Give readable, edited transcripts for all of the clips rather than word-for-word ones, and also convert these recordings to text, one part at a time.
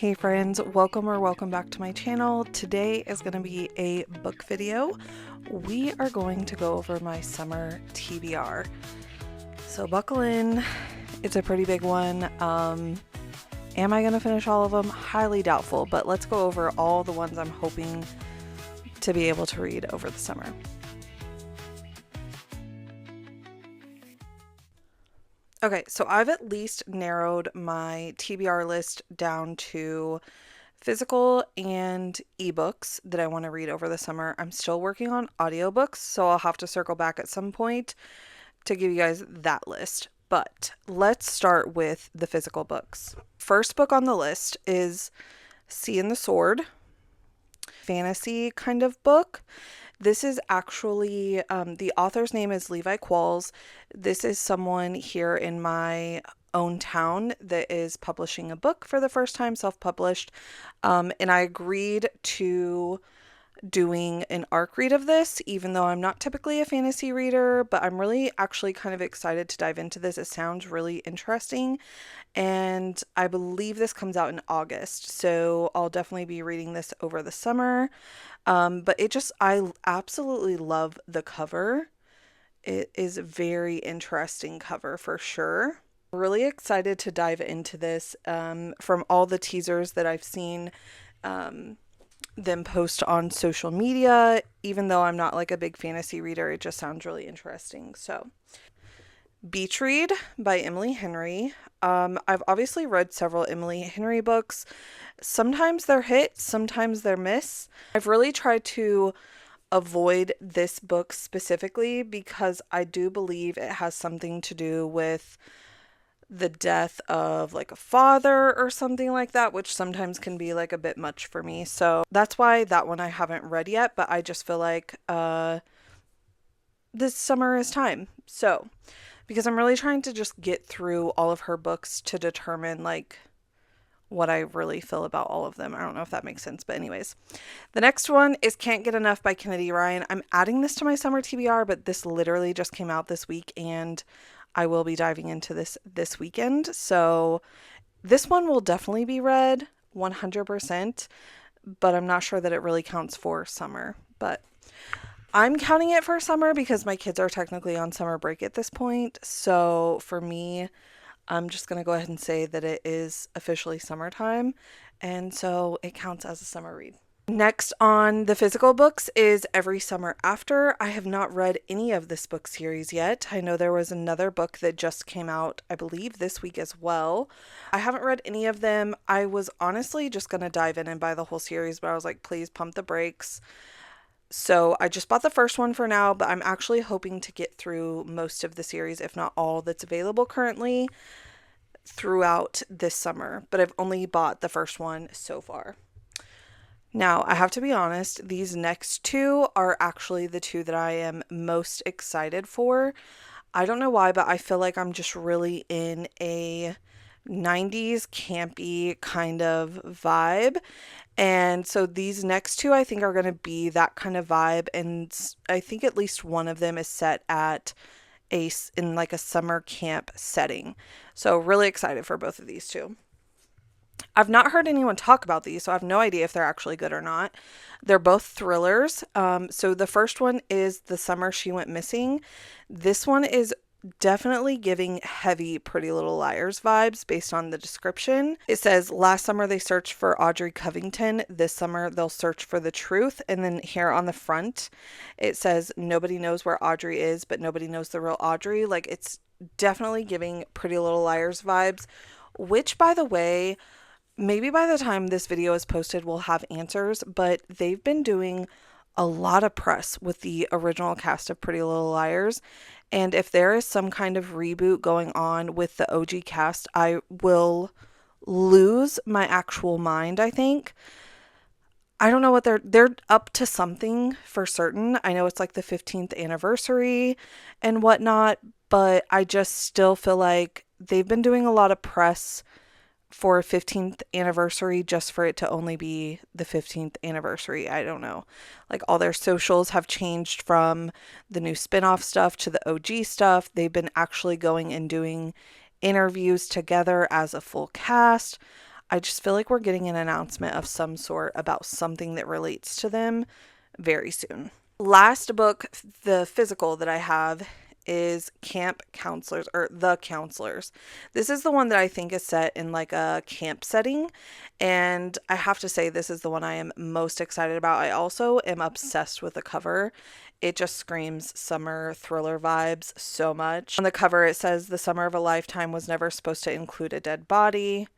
Hey friends, welcome back to my channel. Today is going to be a book video. We are going to go over my summer TBR. So buckle in, it's a pretty big one. Am I going to finish all of them? Highly doubtful, but let's go over all the ones I'm hoping to be able to read over the summer. Okay, so I've at least narrowed my TBR list down to physical and ebooks that I want to read over the summer. I'm still working on audiobooks, so I'll have to circle back at some point to give you guys that list. But let's start with the physical books. First book on the list is Sea and the Sword, fantasy kind of book. This is actually, the author's name is Levi Qualls. This is someone here in my own town that is publishing a book for the first time, self-published. And I agreed to doing an ARC read of this, even though I'm not typically a fantasy reader, but I'm really actually kind of excited to dive into this. It sounds really interesting. And I believe this comes out in August, so I'll definitely be reading this over the summer. But I absolutely love the cover. It is a very interesting cover for sure. Really excited to dive into this. From all the teasers that I've seen them post on social media, even though I'm not like a big fantasy reader, it just sounds really interesting. So, Beach Read by Emily Henry. I've obviously read several Emily Henry books. Sometimes they're hit, sometimes they're miss. I've really tried to avoid this book specifically because I do believe it has something to do with the death of like a father or something like that, which sometimes can be like a bit much for me. So that's why that one I haven't read yet, but I just feel like this summer is time. So because I'm really trying to just get through all of her books to determine like what I really feel about all of them. I don't know if that makes sense, but anyways. The next one is Can't Get Enough by Kennedy Ryan. I'm adding this to my summer TBR, but this literally just came out this week and I will be diving into this weekend. So this one will definitely be read 100%, but I'm not sure that it really counts for summer. But I'm counting it for summer because my kids are technically on summer break at this point. So for me, I'm just going to go ahead and say that it is officially summertime, and so it counts as a summer read. Next on the physical books is Every Summer After. I have not read any of this book series yet. I know there was another book that just came out, I believe, this week as well. I haven't read any of them. I was honestly just going to dive in and buy the whole series, but I was like, please pump the brakes. So I just bought the first one for now, but I'm actually hoping to get through most of the series, if not all that's available currently, throughout this summer. But I've only bought the first one so far. Now, I have to be honest, these next two are actually the two that I am most excited for. I don't know why, but I feel like I'm just really in a 90s campy kind of vibe. And so these next two I think are going to be that kind of vibe, and I think at least one of them is set at in like a summer camp setting. So really excited for both of these two. I've not heard anyone talk about these, so I have no idea if they're actually good or not. They're both thrillers. So the first one is The Summer She Went Missing. This one is definitely giving heavy Pretty Little Liars vibes based on the description. It says, last summer they searched for Audrey Covington. This summer they'll search for the truth. And then here on the front, it says, nobody knows where Audrey is, but nobody knows the real Audrey. Like, it's definitely giving Pretty Little Liars vibes, which, by the way, maybe by the time this video is posted, we'll have answers, but they've been doing a lot of press with the original cast of Pretty Little Liars. And if there is some kind of reboot going on with the OG cast, I will lose my actual mind, I think. I don't know what they're up to something for certain. I know it's like the 15th anniversary and whatnot, but I just still feel like they've been doing a lot of press for a 15th anniversary just for it to only be the 15th anniversary. I don't know. Like, all their socials have changed from the new spin-off stuff to the OG stuff. They've been actually going and doing interviews together as a full cast. I just feel like we're getting an announcement of some sort about something that relates to them very soon. Last book, the physical that I have, is Camp Counselors, or The Counselors. This is the one that I think is set in like a camp setting, and I have to say this is the one I am most excited about. I also am obsessed with the cover. It just screams summer thriller vibes so much. On the cover it says the summer of a lifetime was never supposed to include a dead body.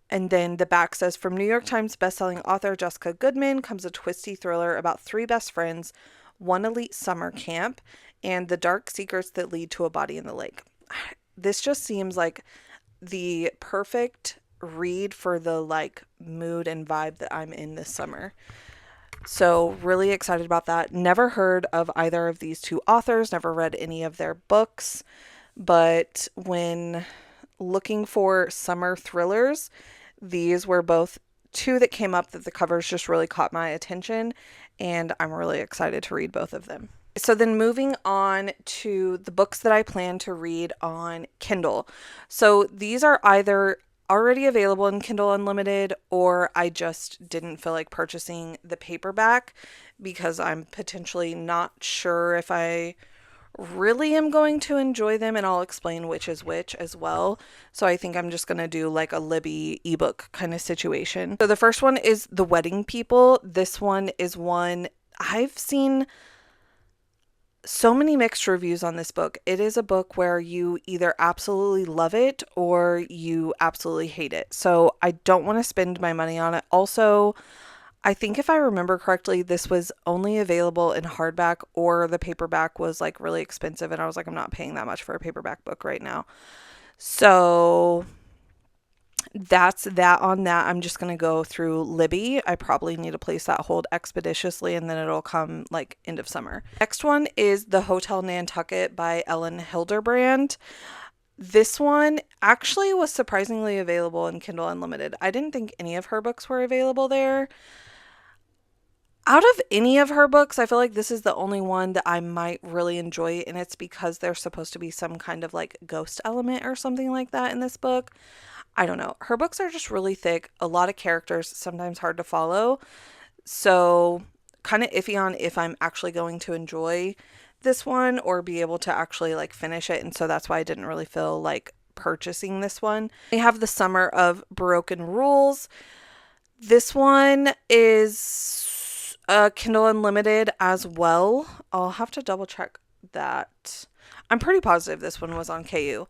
And then the back says, from New York Times bestselling author Jessica Goodman comes a twisty thriller about three best friends, one elite summer camp, and the dark secrets that lead to a body in the lake. This just seems like the perfect read for the like mood and vibe that I'm in this summer. So really excited about that. Never heard of either of these two authors, never read any of their books, but when looking for summer thrillers, these were both two that came up that the covers just really caught my attention, and I'm really excited to read both of them. So then moving on to the books that I plan to read on Kindle. So these are either already available in Kindle Unlimited, or I just didn't feel like purchasing the paperback because I'm potentially not sure if I really am going to enjoy them, and I'll explain which is which as well. So I think I'm just going to do like a Libby ebook kind of situation. So the first one is The Wedding People. This one is one I've seen so many mixed reviews on this book. It is a book where you either absolutely love it or you absolutely hate it. So I don't want to spend my money on it. Also, I think if I remember correctly, this was only available in hardback, or the paperback was like really expensive, and I was like, I'm not paying that much for a paperback book right now. So that's that on that. I'm just going to go through Libby. I probably need to place that hold expeditiously, and then it'll come like end of summer. Next one is The Hotel Nantucket by Ellen Hilderbrand. This one actually was surprisingly available in Kindle Unlimited. I didn't think any of her books were available there. Out of any of her books, I feel like this is the only one that I might really enjoy, and it's because there's supposed to be some kind of like ghost element or something like that in this book. I don't know. Her books are just really thick, a lot of characters, sometimes hard to follow. So kind of iffy on if I'm actually going to enjoy this one or be able to actually like finish it. And so that's why I didn't really feel like purchasing this one. We have The Summer of Broken Rules. This one is Kindle Unlimited as well. I'll have to double check that. I'm pretty positive this one was on KU.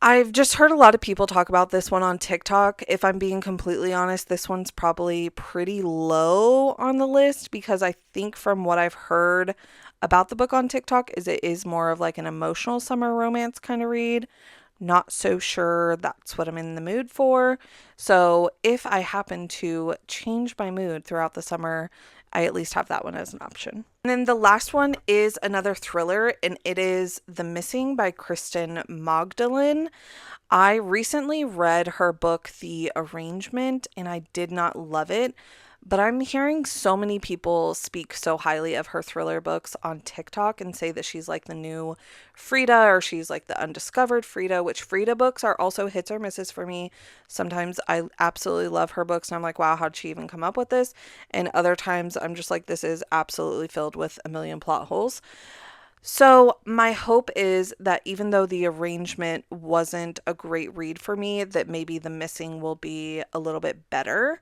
I've just heard a lot of people talk about this one on TikTok. If I'm being completely honest, this one's probably pretty low on the list because I think from what I've heard about the book on TikTok is it is more of like an emotional summer romance kind of read. Not so sure that's what I'm in the mood for. So if I happen to change my mood throughout the summer, I at least have that one as an option. And then the last one is another thriller, and it is The Missing by Kristen Magdalene. I recently read her book, The Arrangement, and I did not love it. But I'm hearing so many people speak so highly of her thriller books on TikTok and say that she's like the new Frida, or she's like the undiscovered Frida, which Frida books are also hits or misses for me. Sometimes I absolutely love her books and I'm like, wow, how'd she even come up with this? And other times I'm just like, this is absolutely filled with a million plot holes. So my hope is that even though The Arrangement wasn't a great read for me, that maybe The Missing will be a little bit better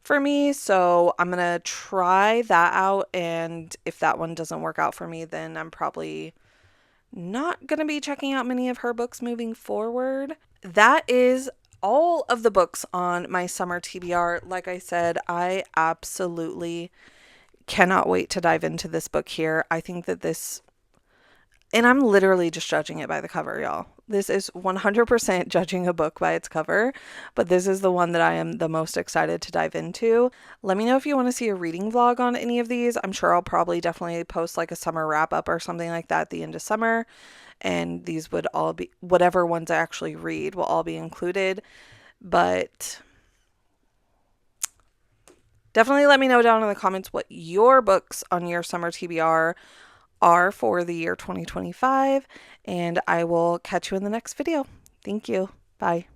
for me. So I'm gonna try that out, and if that one doesn't work out for me, then I'm probably not gonna be checking out many of her books moving forward. That is all of the books on my summer TBR. Like I said, I absolutely cannot wait to dive into this book here. I think that this, and I'm literally just judging it by the cover, y'all. This is 100% judging a book by its cover, but this is the one that I am the most excited to dive into. Let me know if you want to see a reading vlog on any of these. I'm sure I'll probably definitely post like a summer wrap up or something like that at the end of summer, and these would all be, whatever ones I actually read will all be included. But definitely let me know down in the comments what your books on your summer TBR are for the year 2025, and I will catch you in the next video. Thank you. Bye.